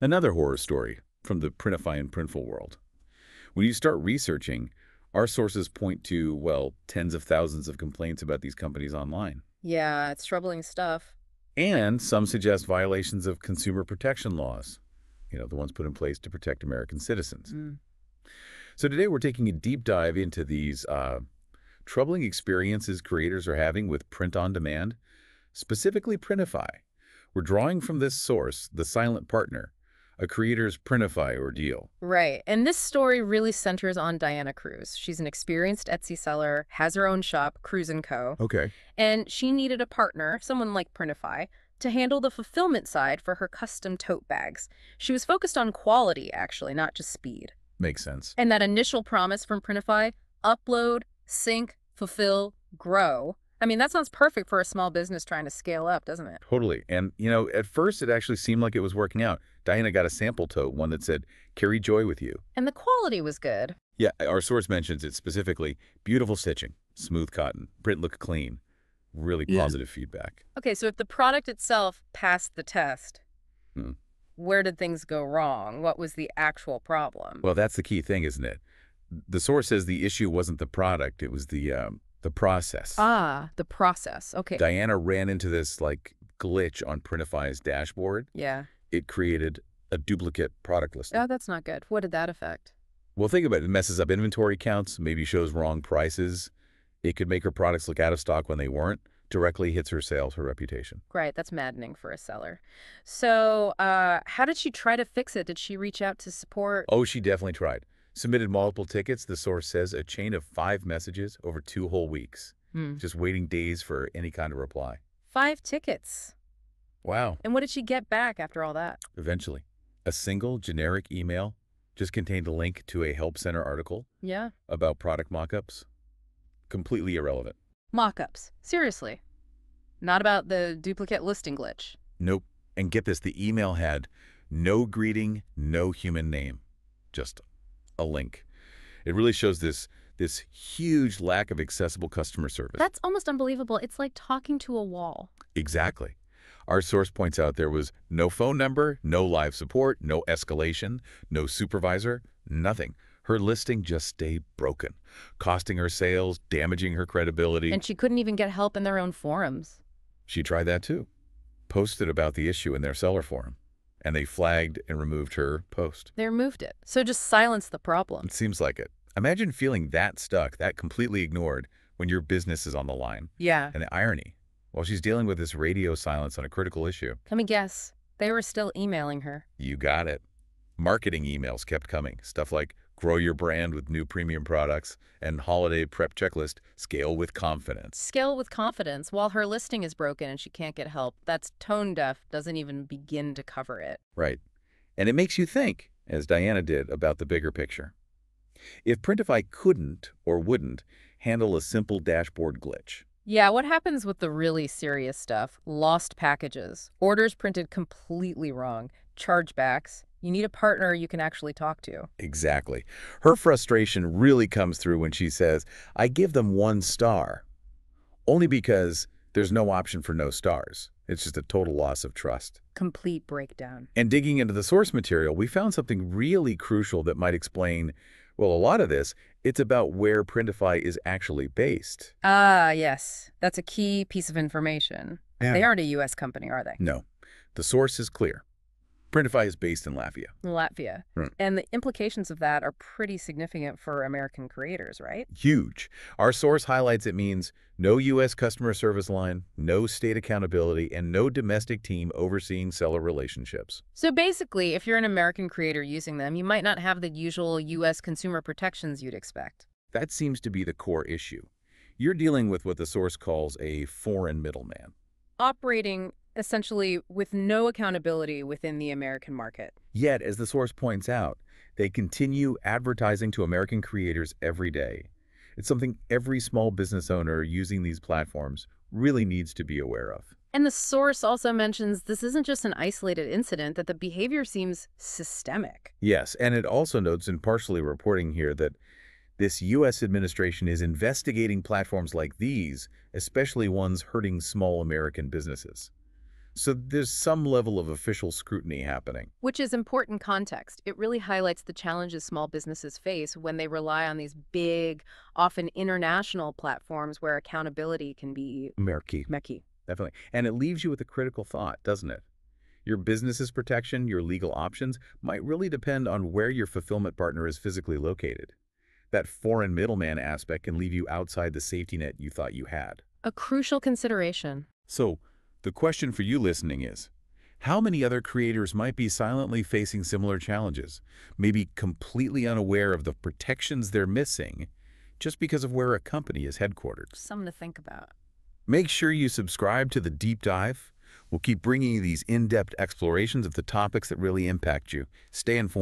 Another horror story from the Printify and Printful world. When you start researching, our sources point to, well, tens of thousands of complaints about these companies online. Yeah, it's troubling stuff. And some suggest violations of consumer protection laws, the ones put in place to protect American citizens. Mm. So today we're taking a deep dive into these troubling experiences creators are having with print on demand, specifically Printify. We're drawing from this source, the silent partner, a creator's Printify ordeal. Right. And this story really centers on Diana Cruz. She's an experienced Etsy seller, has her own shop, Cruz & Co. Okay. And she needed a partner, someone like Printify, to handle the fulfillment side for her custom tote bags. She was focused on quality, actually, not just speed. Makes sense. And that initial promise from Printify, upload, sync, fulfill, grow. I mean, that sounds perfect for a small business trying to scale up, doesn't it? Totally. And, at first it actually seemed like it was working out. Diana got a sample tote, one that said, "Carry joy with you." And the quality was good. Yeah, our source mentions it specifically. Beautiful stitching, smooth cotton, print looked clean. Really Yeah. positive feedback. Okay, so if the product itself passed the test, Hmm. where did things go wrong? What was the actual problem? Well, that's the key thing, isn't it? The source says the issue wasn't the product, it was the process. Ah, the process. Okay. Diana ran into this glitch on Printify's dashboard. Yeah. It created a duplicate product listing. Oh, that's not good. What did that affect? Well, think about it. It messes up inventory counts, maybe shows wrong prices. It could make her products look out of stock when they weren't. Directly hits her sales, her reputation. Right, that's maddening for a seller. So, how did she try to fix it? Did she reach out to support? Oh, she definitely tried. Submitted multiple tickets, the source says, a chain of 5 messages over 2 whole weeks. Hmm. Just waiting days for any kind of reply. 5 tickets. Wow. And what did she get back after all that? Eventually, a single generic email just contained a link to a Help Center article Yeah. about product mockups. Completely irrelevant. Mock-ups. Seriously. Not about the duplicate listing glitch. Nope. And get this, the email had no greeting, no human name, just a link. It really shows this huge lack of accessible customer service. That's almost unbelievable. It's like talking to a wall. Exactly. Our source points out there was no phone number, no live support, no escalation, no supervisor, nothing. Her listing just stayed broken, costing her sales, damaging her credibility. And she couldn't even get help in their own forums. She tried that too. Posted about the issue in their seller forum, and they flagged and removed her post. They removed it. So just silence the problem. It seems like it. Imagine feeling that stuck, that completely ignored when your business is on the line. Yeah. And the irony, while she's dealing with this radio silence on a critical issue. Let me guess. They were still emailing her. You got it. Marketing emails kept coming. Stuff like grow your brand with new premium products and holiday prep checklist, scale with confidence. Scale with confidence while her listing is broken and she can't get help. That's tone deaf, doesn't even begin to cover it. Right. And it makes you think, as Diana did, about the bigger picture. If Printify couldn't or wouldn't handle a simple dashboard glitch, Yeah, what happens with the really serious stuff? Lost packages, orders printed completely wrong, chargebacks. You need a partner you can actually talk to. exactly. Her frustration really comes through when she says, I give them 1 star, only because there's no option for no stars. It's just a total loss of trust. Complete breakdown. And digging into the source material, we found something really crucial that might explain, well, a lot of this. It's about where Printify is actually based. Ah, yes. That's a key piece of information. Yeah. They aren't a U.S. company, are they? No, the source is clear. Printify is based in Latvia. Latvia. Right. And the implications of that are pretty significant for American creators, right? Huge. Our source highlights it means no U.S. customer service line, no state accountability, and no domestic team overseeing seller relationships. So basically, if you're an American creator using them, you might not have the usual U.S. consumer protections you'd expect. That seems to be the core issue. You're dealing with what the source calls a foreign middleman. Operating essentially with no accountability within the American market. Yet, as the source points out, they continue advertising to American creators every day. It's something every small business owner using these platforms really needs to be aware of. And the source also mentions this isn't just an isolated incident, that the behavior seems systemic. Yes, and it also notes in partially reporting here that this U.S. administration is investigating platforms like these, especially ones hurting small American businesses. So there's some level of official scrutiny happening. Which is important context. It really highlights the challenges small businesses face when they rely on these big, often international platforms where accountability can be Murky, murky. definitely. And it leaves you with a critical thought, doesn't it? Your business's protection, your legal options, might really depend on where your fulfillment partner is physically located. That foreign middleman aspect can leave you outside the safety net you thought you had. A crucial consideration. So, the question for you listening is, how many other creators might be silently facing similar challenges, maybe completely unaware of the protections they're missing just because of where a company is headquartered? Something to think about. Make sure you subscribe to the Deep Dive. We'll keep bringing you these in-depth explorations of the topics that really impact you. Stay informed.